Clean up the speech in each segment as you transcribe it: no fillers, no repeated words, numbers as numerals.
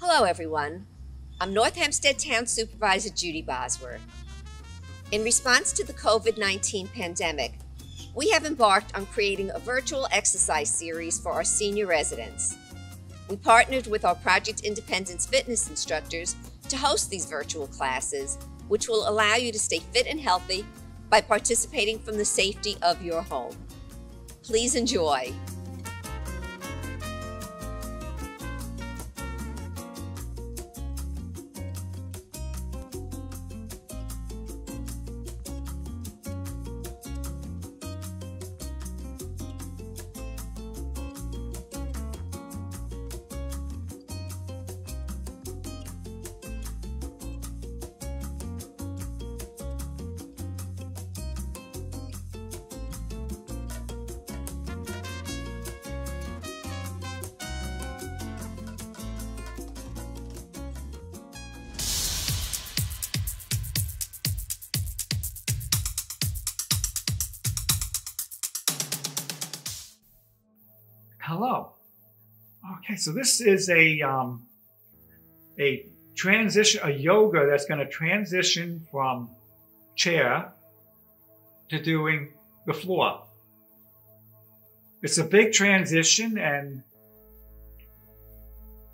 Hello everyone, I'm North Hempstead Town Supervisor Judy Bosworth. In response to the COVID-19 pandemic, we have embarked on creating a virtual exercise series for our senior residents. We partnered with our Project Independence fitness instructors to host these virtual classes, which will allow you to stay fit and healthy by participating from the safety of your home. Please enjoy. Hello. Okay, so this is a transition, a yoga that's going to transition from chair to doing the floor. It's a big transition, and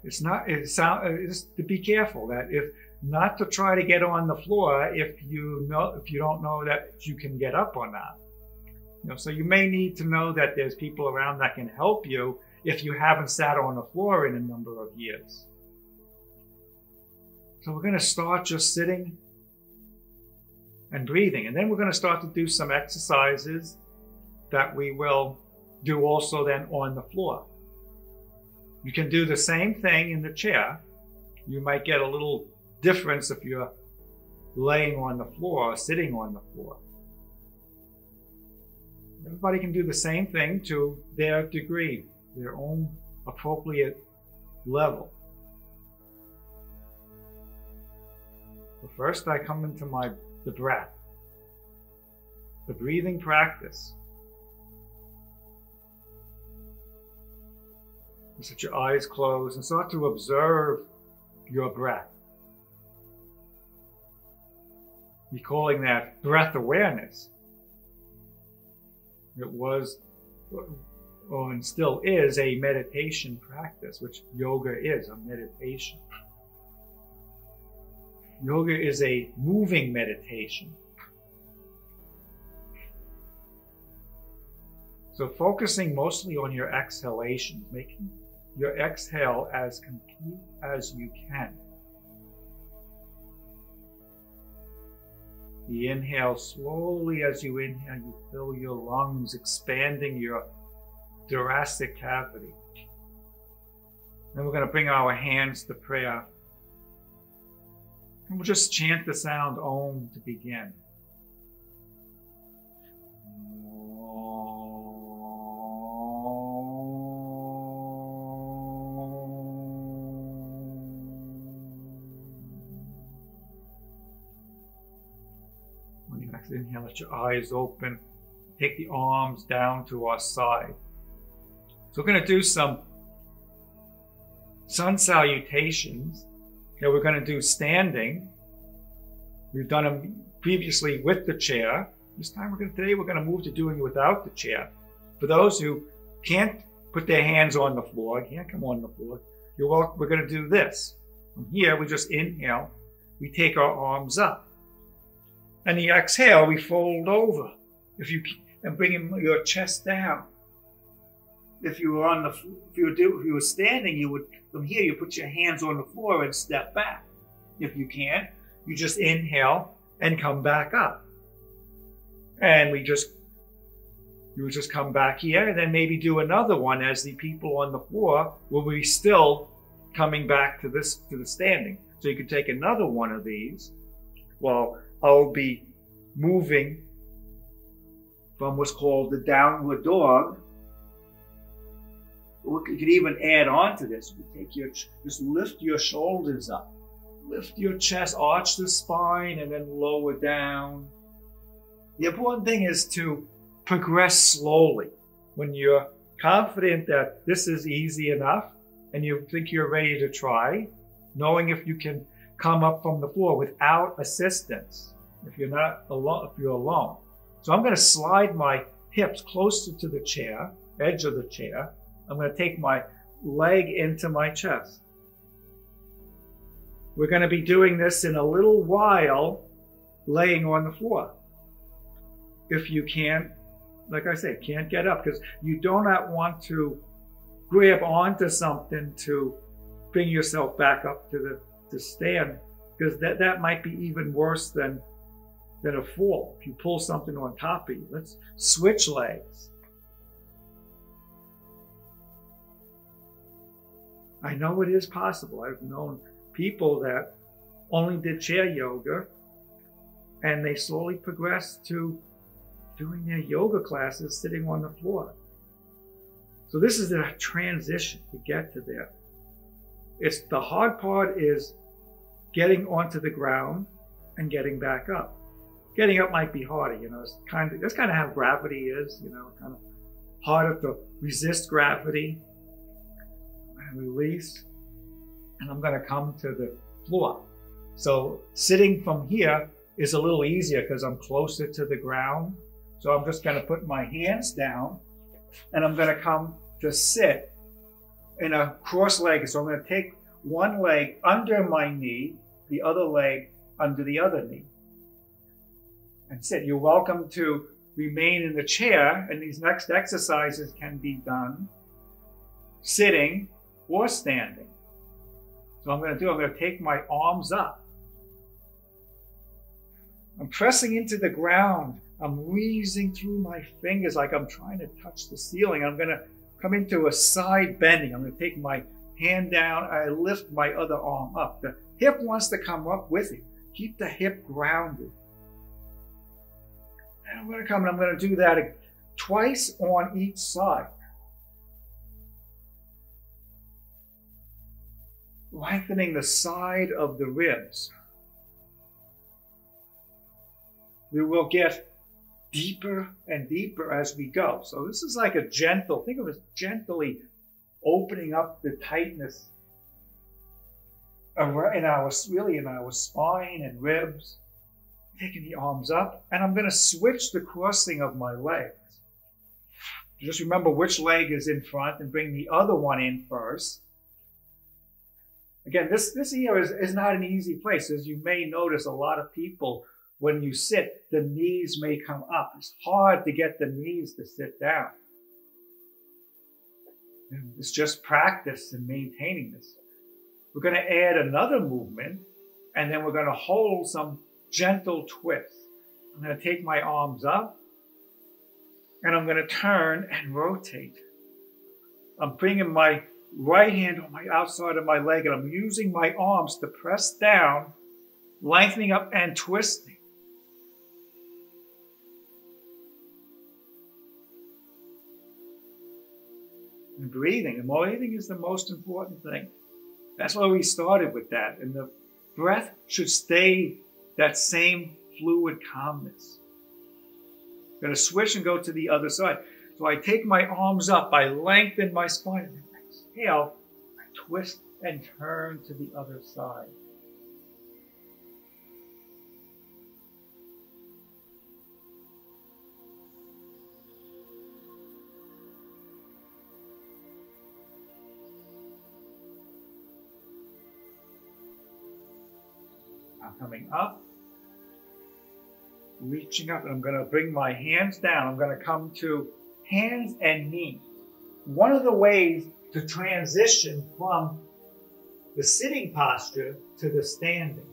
just to be careful that if not to try to get on the floor if you don't know that you can get up or not. So you may need to know that there's people around that can help you if you haven't sat on the floor in a number of years. So we're going to start just sitting and breathing, and then we're going to start to do some exercises that we will do also then on the floor. You can do the same thing in the chair. You might get a little difference if you're laying on the floor or sitting on the floor. Everybody can do the same thing to their degree, their own appropriate level. But first I come into the breath, the breathing practice. Just let your eyes close and start to observe your breath. We're calling that breath awareness. It was, and still is, a meditation practice, which yoga is, a meditation. Yoga is a moving meditation. So focusing mostly on your exhalations, making your exhale as complete as you can. You inhale slowly. As you inhale, you fill your lungs, expanding your thoracic cavity. Then we're going to bring our hands to prayer. And we'll just chant the sound Om to begin. Inhale, let your eyes open. Take the arms down to our side. So we're going to do some Sun Salutations that we're going to do standing. We've done them previously with the chair. Today we're going to move to doing it without the chair. For those who can't put their hands on the floor, can't come on the floor, we're going to do this. From here, we just inhale. We take our arms up. And the exhale, we fold over. And bring your chest down. If you were standing, you would, from here, you put your hands on the floor and step back. If you can't, you just inhale and come back up. And you would just come back here, and then maybe do another one as the people on the floor will be still coming back to the standing. So you could take another one of these while I'll be moving from what's called the downward dog. You could even add on to this. Just lift your shoulders up. Lift your chest, arch the spine, and then lower down. The important thing is to progress slowly when you're confident that this is easy enough and you think you're ready to try, knowing if you can come up from the floor without assistance, if you're not alone, if you're alone. So I'm going to slide my hips closer to the chair, edge of the chair. I'm going to take my leg into my chest. We're going to be doing this in a little while, laying on the floor. If you can't, like I say, can't get up, because you do not want to grab onto something to bring yourself back up to stand, because that might be even worse than a fall. If you pull something on top of you, let's switch legs. I know it is possible. I've known people that only did chair yoga and they slowly progressed to doing their yoga classes sitting on the floor. So this is a transition to get to there. It's the hard part is getting onto the ground and getting back up. Getting up might be harder, that's kind of how gravity is, kind of harder to resist gravity and release. And I'm going to come to the floor. So sitting from here is a little easier because I'm closer to the ground. So I'm just going to put my hands down and I'm going to come to sit in a cross-legged. So I'm going to take one leg under my knee, the other leg under the other knee, and sit. You're welcome to remain in the chair, and these next exercises can be done sitting or standing. So I'm going to take my arms up. I'm pressing into the ground. I'm wheezing through my fingers like I'm trying to touch the ceiling. I'm going to come into a side bending. I'm going to take my hand down. I lift my other arm up. The hip wants to come up with it. Keep the hip grounded. And I'm going to come and I'm going to do that twice on each side. Lengthening the side of the ribs. We will get deeper and deeper as we go. So this is like a gentle, think of it as gently opening up the tightness in our spine and ribs. Taking the arms up, and I'm going to switch the crossing of my legs. Just remember which leg is in front and bring the other one in first. Again, this here is not an easy place. As you may notice, a lot of people, when you sit, the knees may come up. It's hard to get the knees to sit down. And it's just practice in maintaining this. We're going to add another movement, and then we're going to hold some gentle twist. I'm going to take my arms up, and I'm going to turn and rotate. I'm bringing my right hand on my outside of my leg, and I'm using my arms to press down, lengthening up and twisting. And breathing. And breathing is the most important thing. That's why we started with that. And the breath should stay that same fluid calmness. I'm going to switch and go to the other side. So I take my arms up, I lengthen my spine, and then exhale, I twist and turn to the other side. I'm coming up, reaching up, and I'm going to bring my hands down. I'm going to come to hands and knees. One of the ways to transition from the sitting posture to the standing.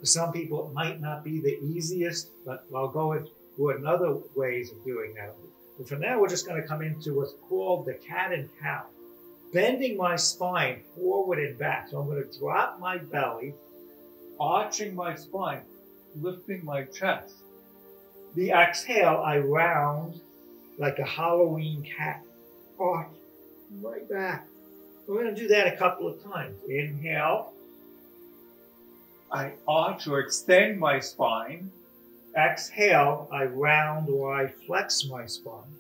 For some people, it might not be the easiest, but I'll go into another ways of doing that. But for now, we're just going to come into what's called the cat and cow. Bending my spine forward and back. So I'm going to drop my belly, arching my spine, lifting my chest. The exhale, I round like a Halloween cat. Arch, right back. We're going to do that a couple of times. Inhale. I arch or extend my spine. Exhale, I round or I flex my spine.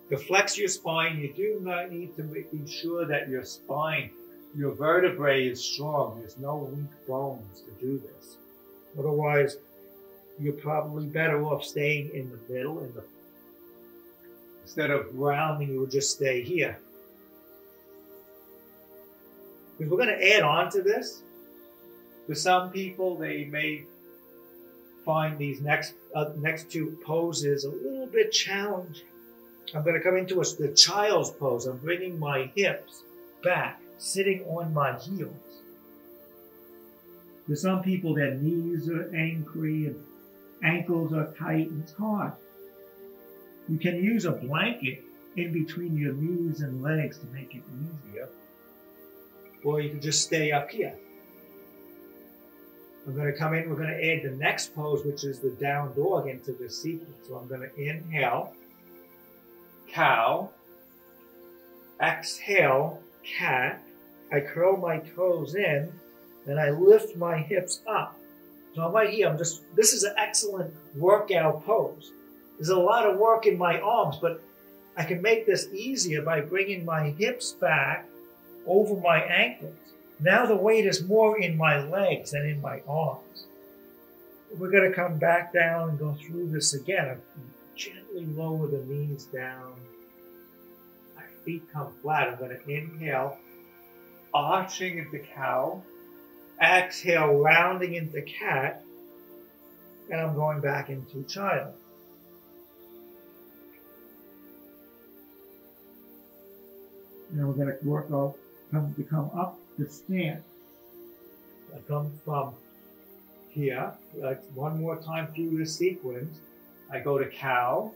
To flex your spine, you do not need to be sure that your spine, your vertebrae is strong. There's no weak bones to do this. Otherwise, you're probably better off staying in the middle. Instead of rounding, you would just stay here. Because we're going to add on to this. For some people, they may find these next two poses a little bit challenging. I'm going to come into the child's pose. I'm bringing my hips back, sitting on my heels. For some people, their knees are angry and ankles are tight, and it's hard. You can use a blanket in between your knees and legs to make it easier. Or you can just stay up here. I'm going to come in, we're going to add the next pose, which is the down dog, into this sequence. So I'm going to inhale, cow, exhale, cat. I curl my toes in, and I lift my hips up. So I'm right here, this is an excellent workout pose. There's a lot of work in my arms, but I can make this easier by bringing my hips back over my ankles. Now the weight is more in my legs than in my arms. We're going to come back down and go through this again. Gently lower the knees down. My feet come flat. I'm going to inhale, arching into cow. Exhale, rounding into cat. And I'm going back into child. Now we're going to work out to come up to stand. I come from here, like one more time through this sequence. I go to cow,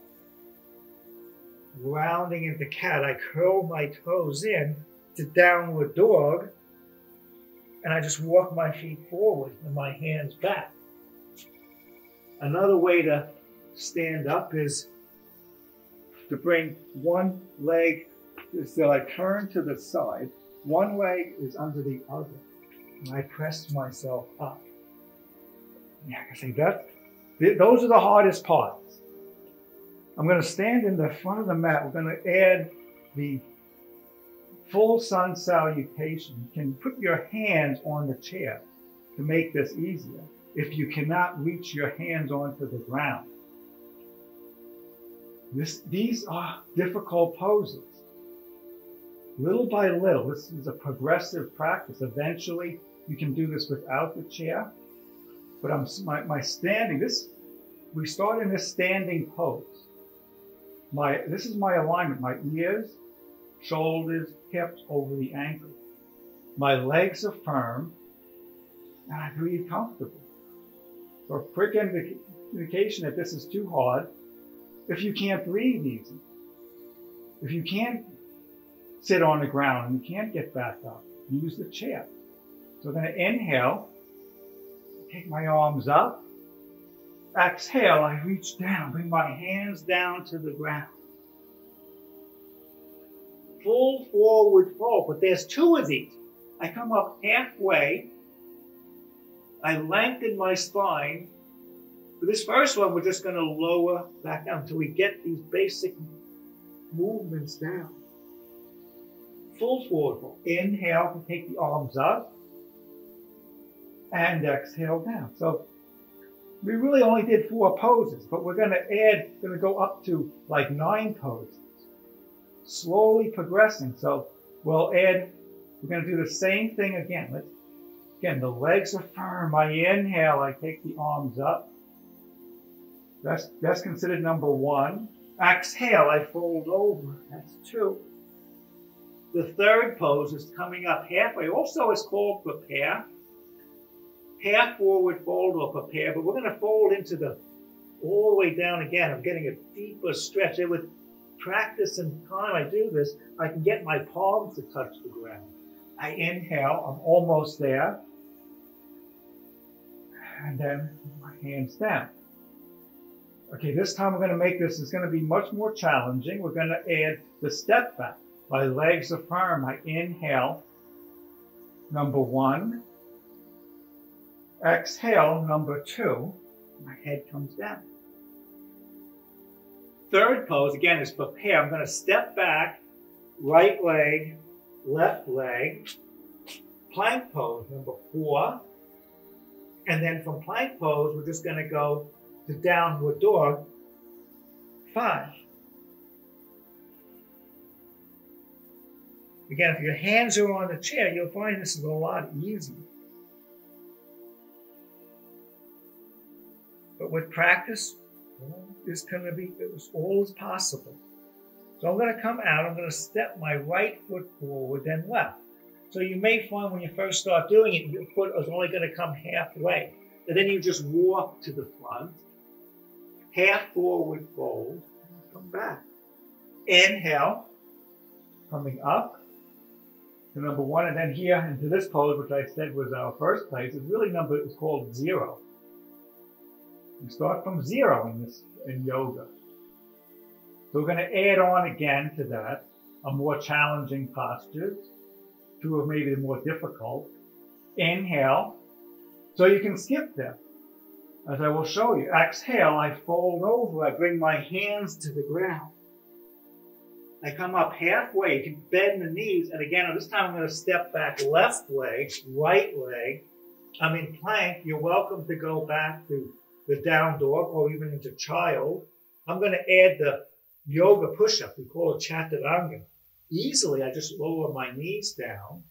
rounding into cat. I curl my toes in to downward dog, and I just walk my feet forward and my hands back. Another way to stand up is to bring one leg, so I turn to the side. One leg is under the other, and I press myself up. Yeah, I can say that. Those are the hardest parts. I'm going to stand in the front of the mat. We're going to add the full Sun Salutation. You can put your hands on the chair to make this easier if you cannot reach your hands onto the ground. These are difficult poses. Little by little, this is a progressive practice. Eventually, you can do this without the chair. But my standing, we start in this standing pose. This is my alignment, my ears, shoulders, hips over the ankles. My legs are firm, and I breathe comfortably. So a quick indication that this is too hard, if you can't breathe easy, if you can't sit on the ground and you can't get back up, use the chair. So I'm going to inhale, take my arms up. Exhale, I reach down, bring my hands down to the ground. Full forward fold, but there's two of these. I come up halfway. I lengthen my spine. For this first one, we're just going to lower back down until we get these basic movements down. Full forward fold. Inhale to take the arms up. And exhale down. So we really only did 4 poses, but we're going to go up to like 9 poses. Slowly progressing. So we're going to do the same thing again. Again, the legs are firm. I inhale, I take the arms up. That's considered number 1. Exhale, I fold over. That's 2. The third pose is coming up halfway. Also, it's called prepare. Half forward fold or prepare, but we're going to fold into all the way down again. I'm getting a deeper stretch. With practice and time I do this, I can get my palms to touch the ground. I inhale, I'm almost there. And then my hands down. Okay, this time we're going to make this, it's going to be much more challenging. We're going to add the step back. My legs are firm. I inhale, number 1. Exhale, number 2. My head comes down. third pose, again, is prepare. I'm going to step back, right leg, left leg, plank pose, number 4. And then from plank pose, we're just going to go to downward dog, 5. Again, if your hands are on the chair, you'll find this is a lot easier. But with practice, all is possible. So I'm going to come out, I'm going to step my right foot forward, then left. So you may find when you first start doing it, your foot is only going to come halfway. And then you just walk to the front, half forward fold, and come back. Inhale, coming up to number 1, and then here into this pose, which I said was our first place, is really is called 0. We start from 0 in yoga. So we're going to add on again to that a more challenging postures, 2 of maybe the more difficult. Inhale, so you can skip them, as I will show you. Exhale, I fold over, I bring my hands to the ground. I come up halfway, you can bend the knees, and again, this time I'm going to step back left leg, right leg. I'm in plank, you're welcome to go back to the down dog or even into child. I'm going to add the yoga push-up, we call it Chaturanga. Easily, I just lower my knees down,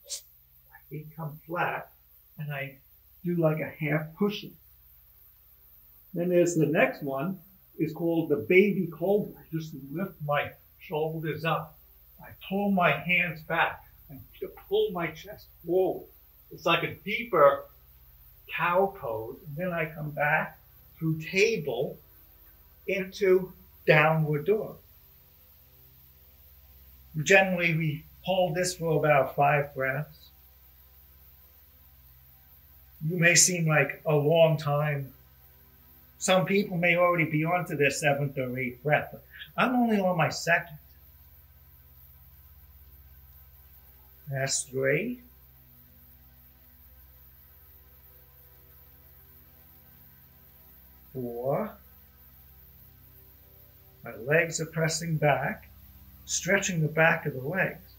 my feet come flat, and I do like a half push-up. Then there's the next one, is called the baby cobra. I just lift my shoulders up. I pull my hands back. I pull my chest forward. It's like a deeper cow pose. And then I come back through table into downward dog. Generally, we hold this for about 5 breaths. You may seem like a long time. Some people may already be on to their 7th or 8th breath, but I'm only on my 2nd. That's 3. 4. My legs are pressing back, stretching the back of the legs.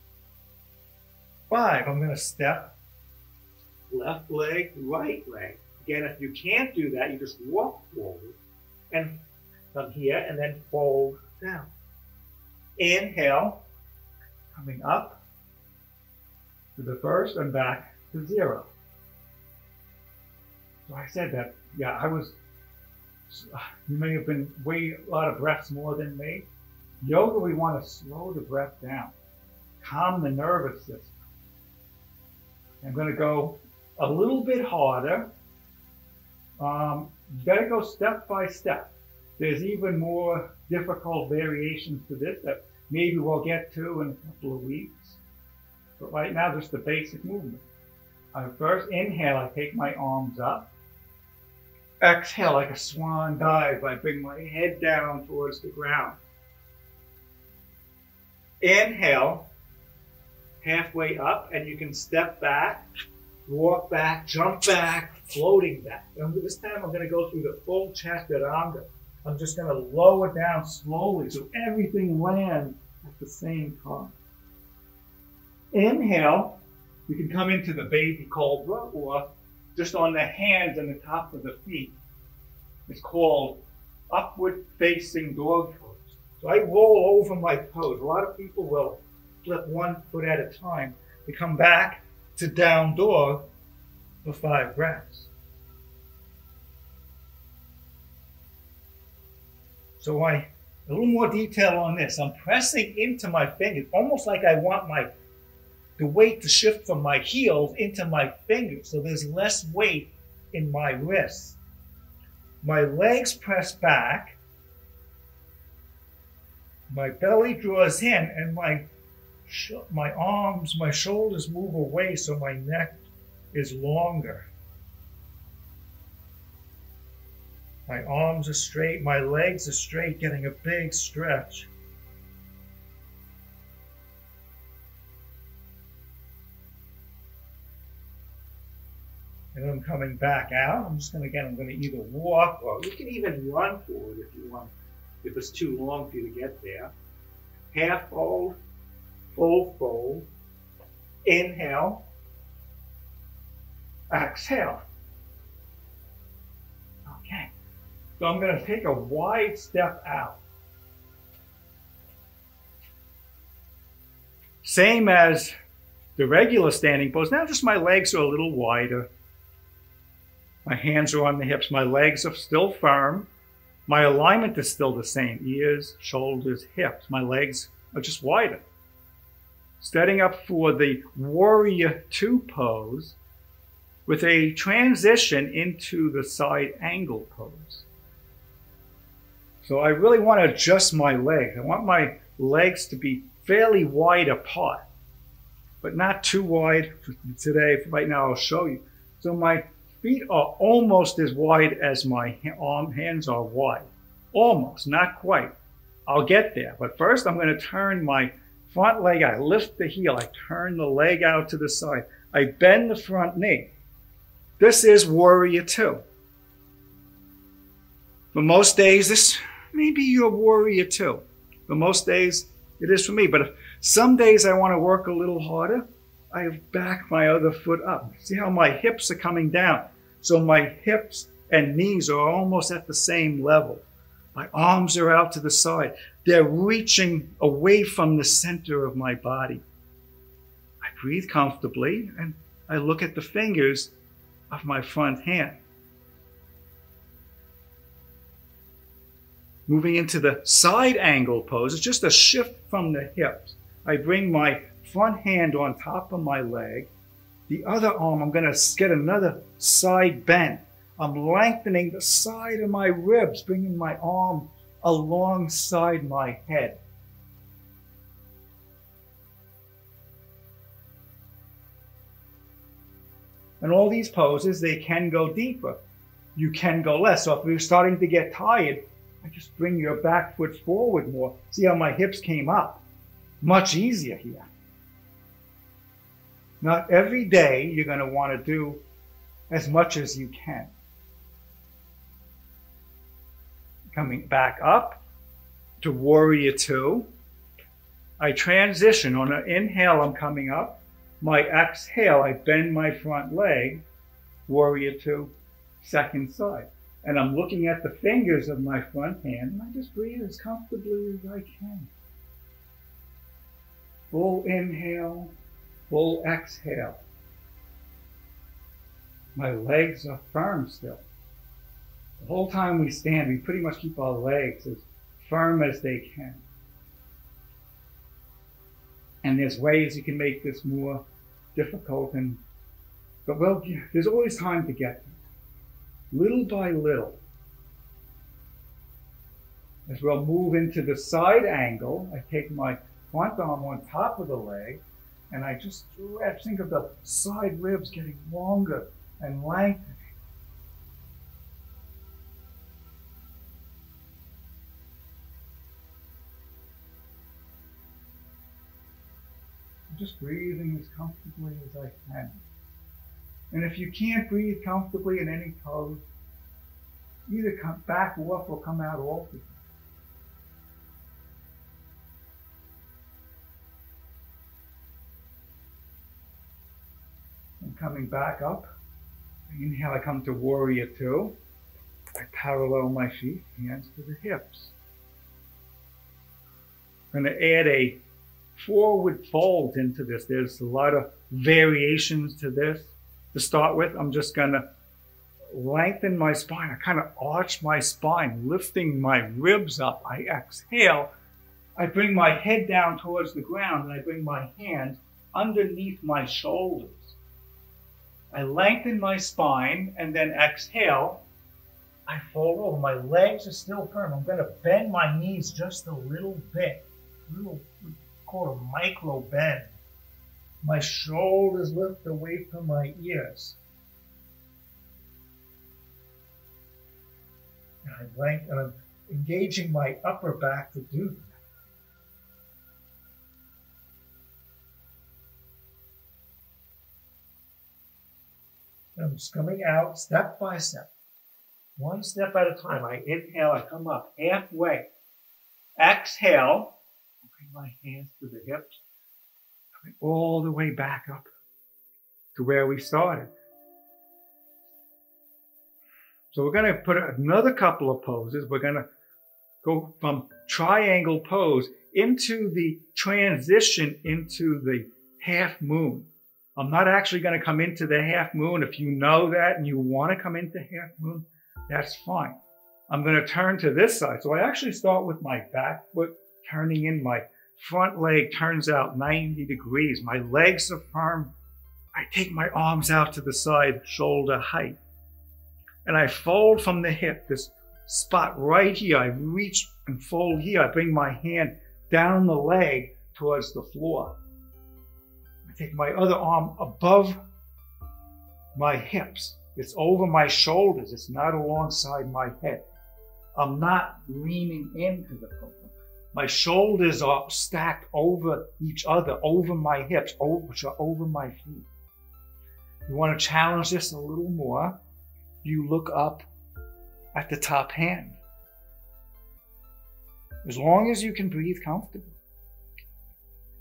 5, I'm going to step left leg, right leg. Again, if you can't do that, you just walk forward and come here and then fold down. Inhale, coming up to the first and back to 0. So I said that, you may have been a lot of breaths more than me. Yoga, we want to slow the breath down, calm the nervous system. I'm going to go a little bit harder. You got to go step by step. There's even more difficult variations to this that maybe we'll get to in a couple of weeks. But right now, just the basic movement. I first inhale, I take my arms up. Exhale, like a swan dive, I bring my head down towards the ground. Inhale, halfway up, and you can step back, walk back, jump back, floating back. And this time I'm going to go through the full Chaturanga. I'm just going to lower down slowly so everything lands at the same time. Inhale, you can come into the baby cobra or just on the hands and the top of the feet. It's called upward facing dog pose. So I roll over my pose. A lot of people will flip one foot at a time to come back to down dog for 5 breaths. So a little more detail on this. I'm pressing into my fingers, almost like I want the weight to shift from my heels into my fingers, so there's less weight in my wrists. My legs press back, my belly draws in, and my arms, my shoulders move away so my neck is longer. My arms are straight, my legs are straight, getting a big stretch. And I'm coming back out. I'm going to either walk or you can even run forward if you want. if it's too long for you to get there. Half fold, full fold. Inhale, exhale. Okay. So I'm going to take a wide step out. Same as the regular standing pose. Now just my legs are a little wider. My hands are on the hips. My legs are still firm. My alignment is still the same. Ears, shoulders, hips. My legs are just wider. Setting up for the Warrior Two pose with a transition into the side angle pose. So I really want to adjust my legs. I want my legs to be fairly wide apart, but not too wide. Today, right now, I'll show you. So my feet are almost as wide as my hands are wide. Almost, not quite. I'll get there. But first, I'm going to turn my front leg out. I lift the heel. I turn the leg out to the side. I bend the front knee. This is Warrior Two. For most days, this may be your Warrior Two. For most days, it is for me. But if some days I want to work a little harder, I back my other foot up. See how my hips are coming down? So my hips and knees are almost at the same level. My arms are out to the side. They're reaching away from the center of my body. I breathe comfortably and I look at the fingers of my front hand. Moving into the side angle pose, it's just a shift from the hips. I bring my front hand on top of my leg. The other arm, I'm going to get another side bend. I'm lengthening the side of my ribs, bringing my arm alongside my head. And all these poses, they can go deeper. You can go less. So if you're starting to get tired, I just bring your back foot forward more. See how my hips came up? Much easier here. Not every day you're going to want to do as much as you can. Coming back up to Warrior Two. I transition. On an inhale, I'm coming up. My exhale, I bend my front leg. Warrior Two, second side. And I'm looking at the fingers of my front hand, and I just breathe as comfortably as I can. Full inhale, full exhale. My legs are firm still. The whole time we stand, we pretty much keep our legs as firm as they can. And there's ways you can make this more difficult, but well, there's always time to get there. Little by little. As we'll move into the side angle, I take my front arm on top of the leg, and I just stretch. Think of the side ribs getting longer and lengthening. Just breathing as comfortably as I can. And if you can't breathe comfortably in any pose, either come back off or come out altogether. And coming back up, inhale, I come to Warrior Two. I parallel my feet, hands to the hips. I'm going to add a forward fold into this. There's a lot of variations to this. To start with, I'm just going to lengthen my spine. I kind of arch my spine, lifting my ribs up. I exhale. I bring my head down towards the ground, and I bring my hands underneath my shoulders. I lengthen my spine, and then exhale. I fold over. My legs are still firm. I'm going to bend my knees just a little bit. Called a micro bend. My shoulders lift away from my ears. And I'm engaging my upper back to do that. I'm just coming out step by step. One step at a time. I inhale, I come up halfway. exhale, bring my hands to the hips, coming all the way back up to where we started. So we're going to put another couple of poses. We're going to go from triangle pose into the transition into the half moon. I'm not actually going to come into the half moon. If you know that and you want to come into half moon, that's fine. I'm going to turn to this side. So I actually start with my back foot turning in. My front leg turns out 90 degrees. My legs are firm. I take my arms out to the side, shoulder height. And I fold from the hip, this spot right here. I reach and fold here. I bring my hand down the leg towards the floor. I take my other arm above my hips. It's over my shoulders. It's not alongside my head. I'm not leaning into the pillow. My shoulders are stacked over each other, over my hips, which are over my feet. You want to challenge this a little more. You look up at the top hand. As long as you can breathe comfortably.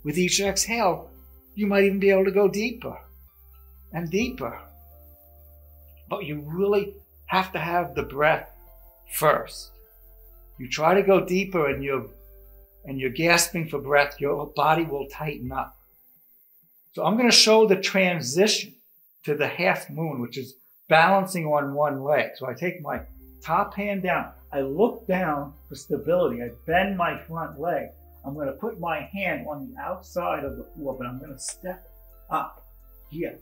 With each exhale, you might even be able to go deeper and deeper. But you really have to have the breath first. You try to go deeper and you're gasping for breath, your body will tighten up. So I'm going to show the transition to the half moon, which is balancing on one leg. So I take my top hand down. I look down for stability. I bend my front leg. I'm going to put my hand on the outside of the floor, but I'm going to step up here.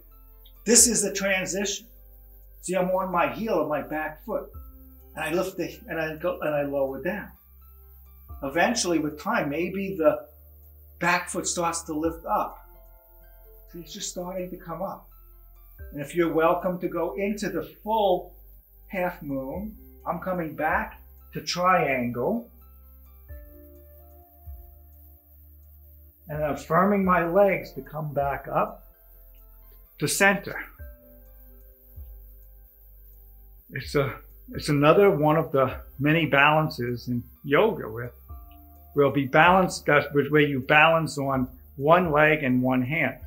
This is the transition. See, I'm on my heel of my back foot. And I lift and I lower down. Eventually, with time, maybe the back foot starts to lift up. See, it's just starting to come up. And if you're welcome to go into the full half moon, I'm coming back to triangle. And I'm firming my legs to come back up to center. It's another one of the many balances in yoga where we'll be balanced, where you balance on one leg and one hand.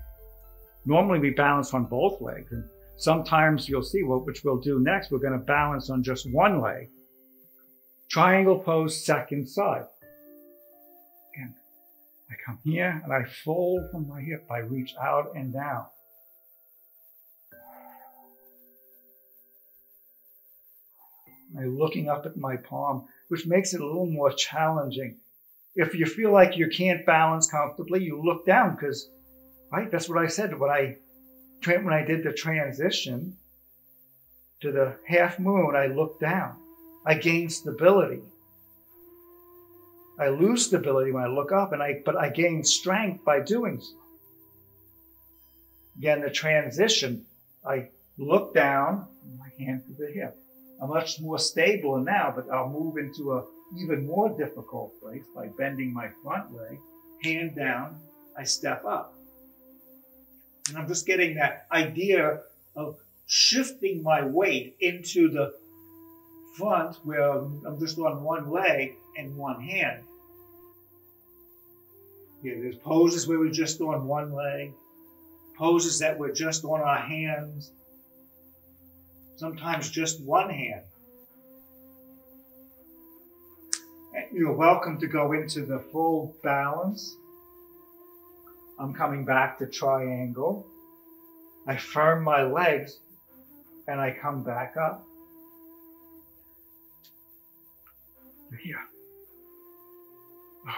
Normally we balance on both legs, and sometimes you'll see, which we'll do next, we're going to balance on just one leg. Triangle pose, second side. Again, I come here and I fold from my hip. I reach out and down. I'm looking up at my palm, which makes it a little more challenging. If you feel like you can't balance comfortably, you look down because, right, that's what I said when I did the transition to the half moon, I looked down. I gain stability. I lose stability when I look up, but I gain strength by doing so. Again, the transition, I look down, my hand to the hip. I'm much more stable now, but I'll move into an even more difficult place by bending my front leg, hand down, I step up. And I'm just getting that idea of shifting my weight into the front where I'm just on one leg and one hand. Yeah, there's poses where we're just on one leg, poses that we're just on our hands, sometimes just one hand. And you're welcome to go into the full balance. I'm coming back to triangle. I firm my legs and I come back up. Here.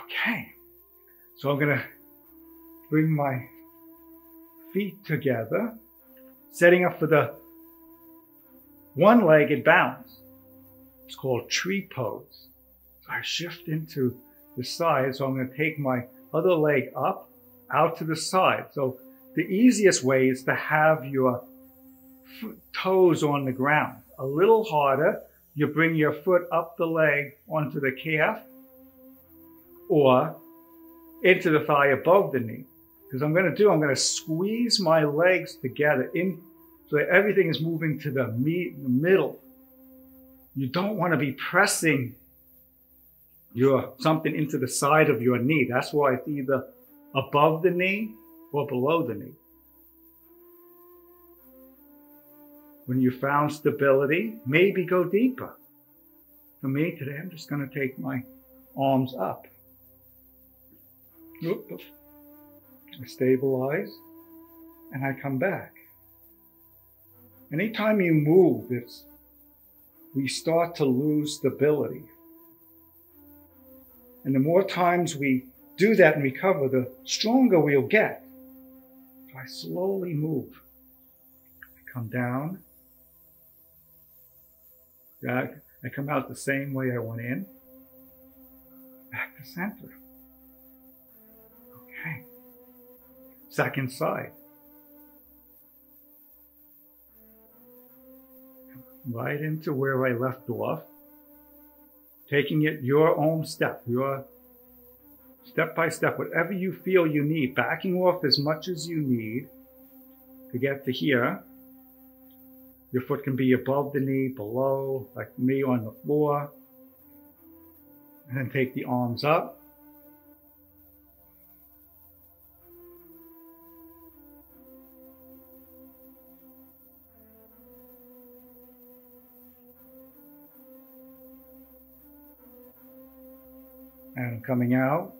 Okay. So I'm going to bring my feet together, setting up for the one-legged balance. It's called tree pose. So I shift into the side. So I'm going to take my other leg up, out to the side. So the easiest way is to have your toes on the ground. A little harder, you bring your foot up the leg onto the calf or into the thigh above the knee. Because I'm going to squeeze my legs together in so that everything is moving to the middle. You don't want to be pressing something into the side of your knee. That's why it's either above the knee or below the knee. When you found stability, maybe go deeper. For me today, I'm just going to take my arms up. I stabilize and I come back. Anytime you move, we start to lose stability. And the more times we do that and recover, the stronger we'll get. So I slowly move. I come down. I come out the same way I went in. Back to center. Okay. Second side. Right into where I left off. Taking it your own step, your step by step, whatever you feel you need, backing off as much as you need to get to here. Your foot can be above the knee, below, like me on the floor. And then take the arms up. And coming out,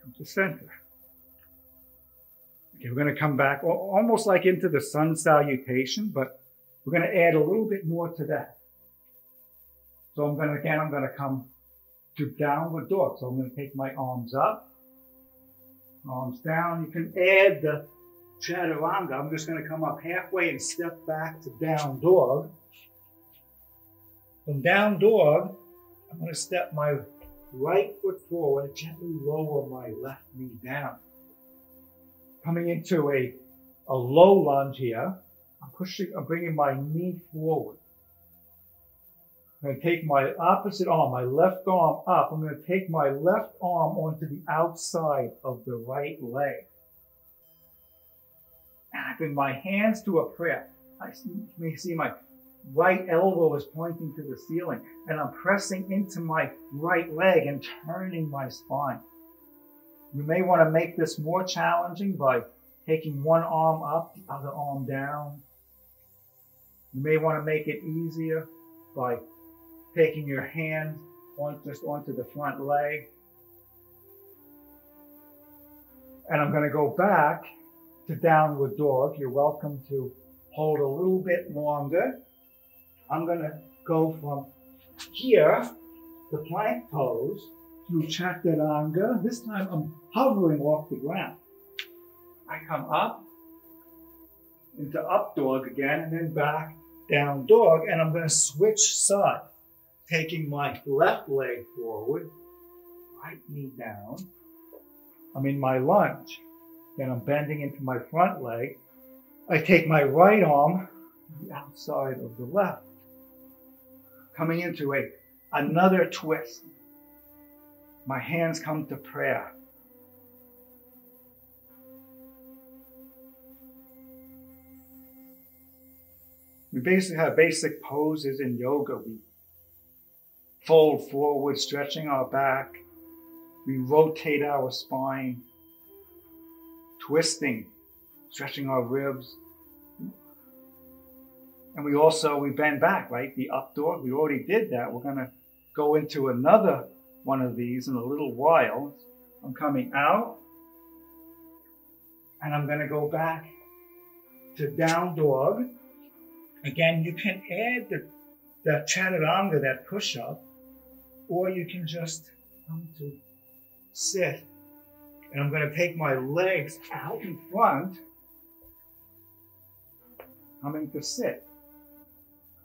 come to center. Okay, we're going to come back almost like into the Sun Salutation, but we're going to add a little bit more to that. So I'm going to come to downward dog. So I'm going to take my arms up, arms down. You can add the chaturanga. I'm just going to come up halfway and step back to down dog. From down dog, I'm going to step my right foot forward, gently lower my left knee down. Coming into a low lunge here, I'm bringing my knee forward. I'm going to take my opposite arm, my left arm up. I'm going to take my left arm onto the outside of the right leg. And I bring my hands to a prayer. You may see my right elbow is pointing to the ceiling, and I'm pressing into my right leg and turning my spine. You may want to make this more challenging by taking one arm up, the other arm down. You may want to make it easier by taking your hand just onto the front leg. And I'm going to go back to downward dog. You're welcome to hold a little bit longer. I'm going to go from here, the plank pose, to chaturanga. This time I'm hovering off the ground. I come up into up dog again, and then back down dog, and I'm going to switch sides, taking my left leg forward, right knee down. I'm in my lunge. Then I'm bending into my front leg. I take my right arm to the outside of the left. Coming into another twist. My hands come to prayer. We basically have basic poses in yoga. We fold forward, stretching our back. We rotate our spine, twisting, stretching our ribs. And we bend back, right? The up dog, we already did that. We're going to go into another one of these in a little while. I'm coming out, and I'm going to go back to down dog. Again, you can add the chaturanga, that push-up, or you can just come to sit. And I'm going to take my legs out in front, coming to sit.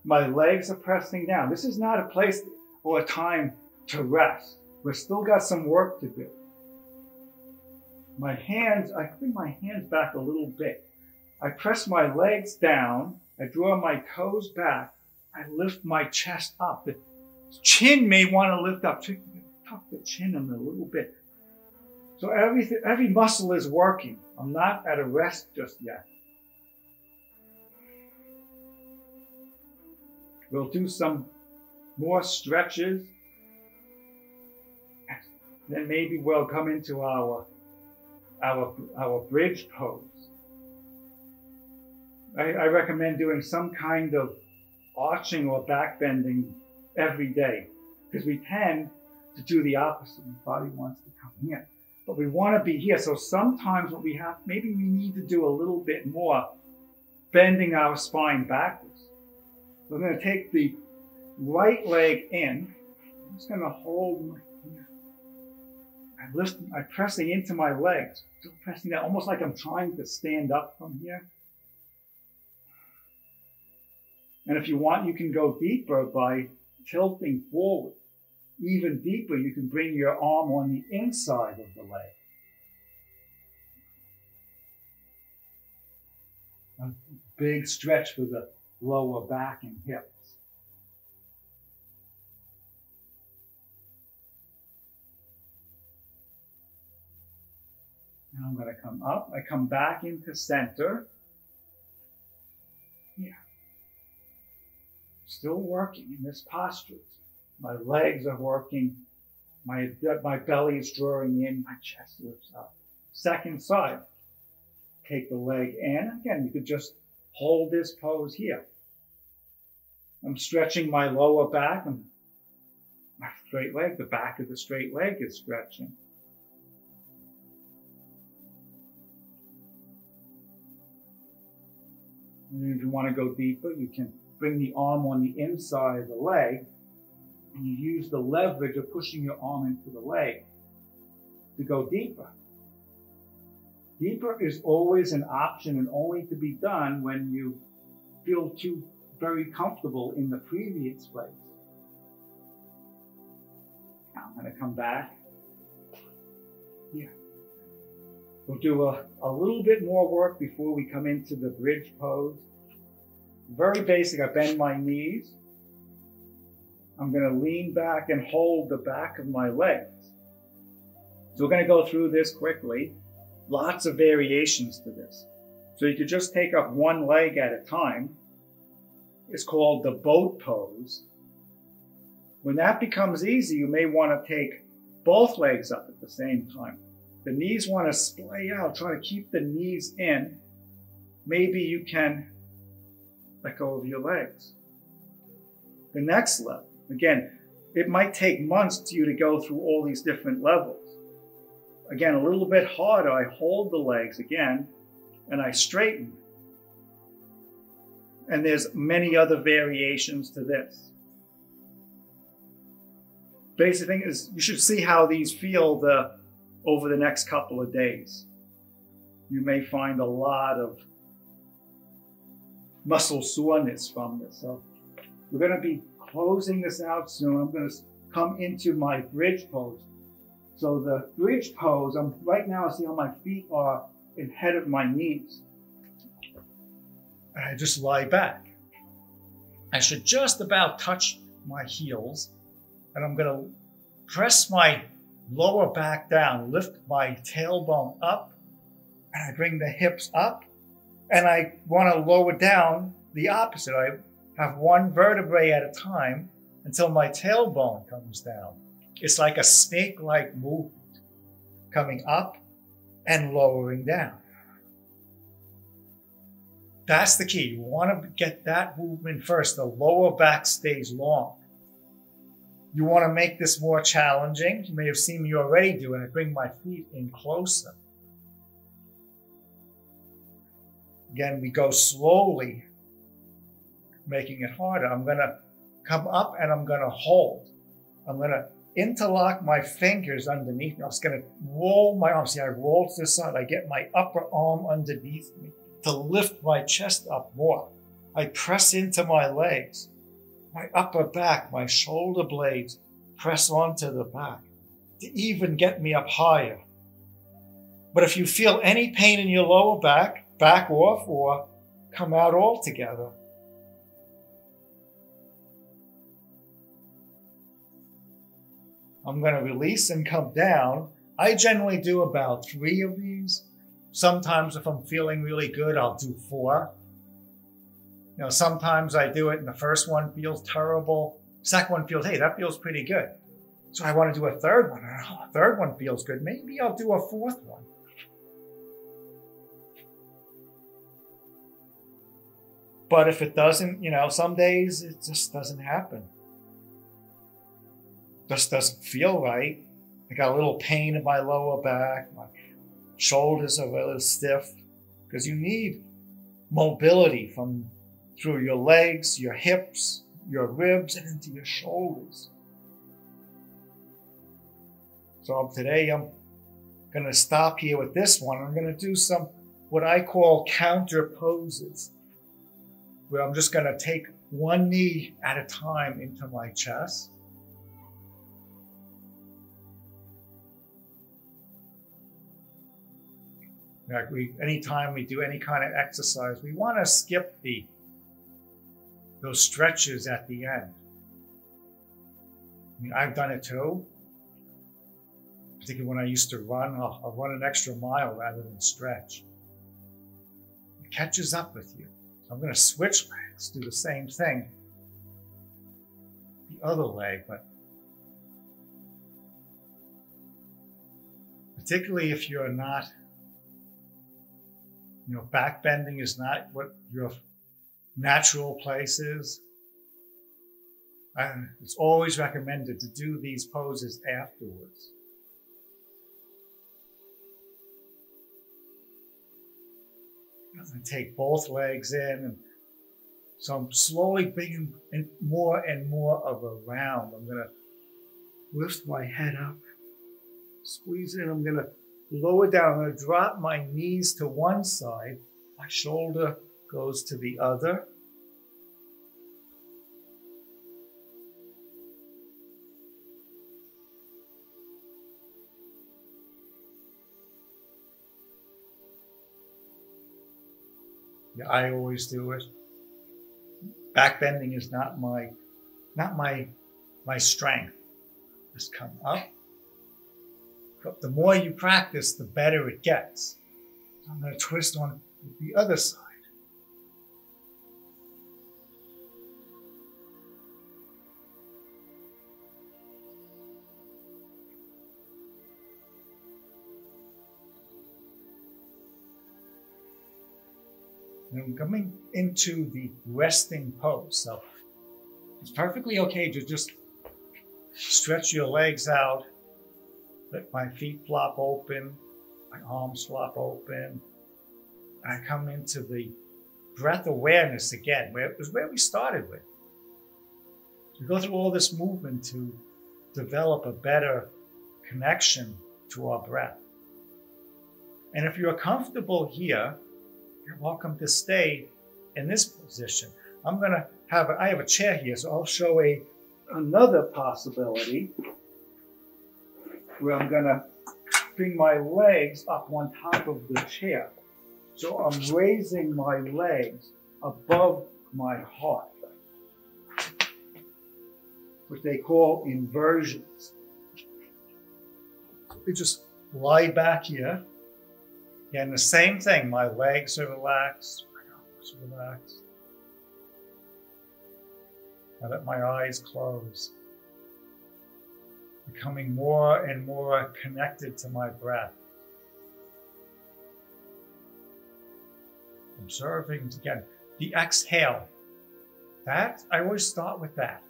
My legs are pressing down. This is not a place or a time to rest. We've still got some work to do. I bring my hands back a little bit. I press my legs down. I draw my toes back. I lift my chest up. The chin may want to lift up. Tuck the chin in a little bit. So every muscle is working. I'm not at a rest just yet. We'll do some more stretches Then maybe we'll come into our bridge pose. I recommend doing some kind of arching or back bending every day, because we tend to do the opposite. The body wants to come here, but we want to be here. So sometimes what we have, maybe we need to do a little bit more bending our spine backwards. So I'm going to take the right leg in. I'm just going to hold my here. I'm pressing into my legs, still pressing that, almost like I'm trying to stand up from here. And if you want, you can go deeper by tilting forward. Even deeper, you can bring your arm on the inside of the leg. A big stretch for the lower back and hips. And I'm going to come up. I come back into center. Here. Still working in this posture. My legs are working. My belly is drawing in. My chest lifts up. Second side. Take the leg in. Again, you could just hold this pose here. I'm stretching my lower back. And my straight leg, the back of the straight leg is stretching. And if you want to go deeper, you can bring the arm on the inside of the leg, and you use the leverage of pushing your arm into the leg to go deeper. Deeper is always an option and only to be done when you feel too very comfortable in the previous place. Now I'm going to come back here. We'll do a little bit more work before we come into the bridge pose. Very basic. I bend my knees. I'm going to lean back and hold the back of my legs. So we're going to go through this quickly. Lots of variations to this. So you could just take up one leg at a time. It's called the boat pose. When that becomes easy, you may want to take both legs up at the same time. The knees want to splay out. Try to keep the knees in. Maybe you can let go of your legs. The next level, again, it might take months to you to go through all these different levels. Again, a little bit harder. I hold the legs again and I straighten. And there's many other variations to this. Basic thing is you should see how these feel over the next couple of days. You may find a lot of muscle soreness from this. So we're going to be closing this out soon. I'm going to come into my bridge pose. So the bridge pose, right now I see how my feet are ahead of my knees. And I just lie back. I should just about touch my heels. And I'm going to press my lower back down, lift my tailbone up, and I bring the hips up. And I want to lower down the opposite. I have one vertebrae at a time until my tailbone comes down. It's like a snake-like movement, coming up and lowering down. That's the key. You want to get that movement first. The lower back stays long. You want to make this more challenging. You may have seen me already do it. I bring my feet in closer. Again, we go slowly, making it harder. I'm going to come up and I'm going to hold. I'm going to interlock my fingers underneath me. I'm just going to roll my arms. See, I roll to the side. I get my upper arm underneath me to lift my chest up more. I press into my legs. My upper back, my shoulder blades press onto the back to even get me up higher. But if you feel any pain in your lower back, back off or come out altogether. I'm going to release and come down. I generally do about 3 of these. Sometimes if I'm feeling really good, I'll do 4. You know, sometimes I do it and the first one feels terrible. Second one feels, hey, that feels pretty good. So I want to do a third one. Oh, a third one feels good. Maybe I'll do a fourth one. But if it doesn't, some days it just doesn't happen. Just doesn't feel right. I got a little pain in my lower back. My shoulders are a little stiff because you need mobility through your legs, your hips, your ribs, and into your shoulders. So today I'm going to stop here with this one. I'm going to do some what I call counter poses, where I'm just going to take one knee at a time into my chest. Anytime we do any kind of exercise, we want to skip those stretches at the end. I've done it too. Particularly when I used to run, I'll run an extra mile rather than stretch. It catches up with you. So I'm going to switch legs, do the same thing. The other leg, but particularly if you're not, back bending is not what your natural place is. And it's always recommended to do these poses afterwards. And take both legs in, and so I'm slowly bringing in more and more of a round. I'm going to lift my head up, squeeze in. I'm going to lower down. I'm going to drop my knees to one side. My shoulder goes to the other. Yeah, I always do it. Back bending is not my strength. Just come up. But the more you practice, the better it gets. So I'm going to twist on the other side. And I'm coming into the resting pose. So it's perfectly okay to just stretch your legs out. Let my feet flop open, my arms flop open. I come into the breath awareness again, where it was where we started with. We go through all this movement to develop a better connection to our breath. And if you're comfortable here, you're welcome to stay in this position. I have a chair here, so I'll show another possibility where I'm going to bring my legs up on top of the chair. So I'm raising my legs above my heart, which they call inversions. You just lie back here. Again, the same thing. My legs are relaxed, my arms are relaxed. I let my eyes close, becoming more and more connected to my breath. Observing, again, the exhale. That, I always start with that.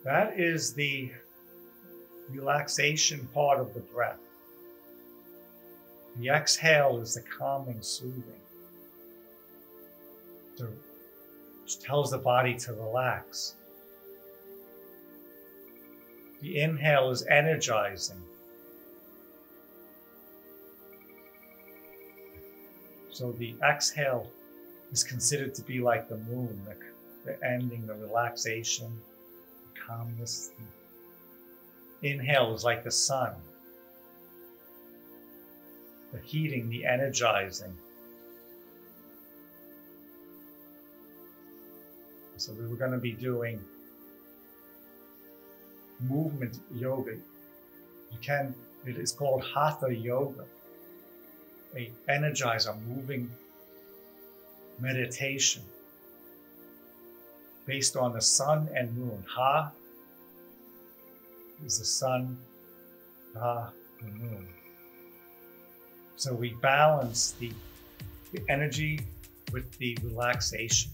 That is the relaxation part of the breath. The exhale is the calming, soothing. Which tells the body to relax. The inhale is energizing. So the exhale is considered to be like the moon, the ending, the relaxation, the calmness. The inhale is like the sun, the heating, the energizing. So we were going to be doing movement yoga. It is called Hatha Yoga. A energizer, moving meditation based on the sun and moon. Ha is the sun, Ra, the moon. So we balance the energy with the relaxation.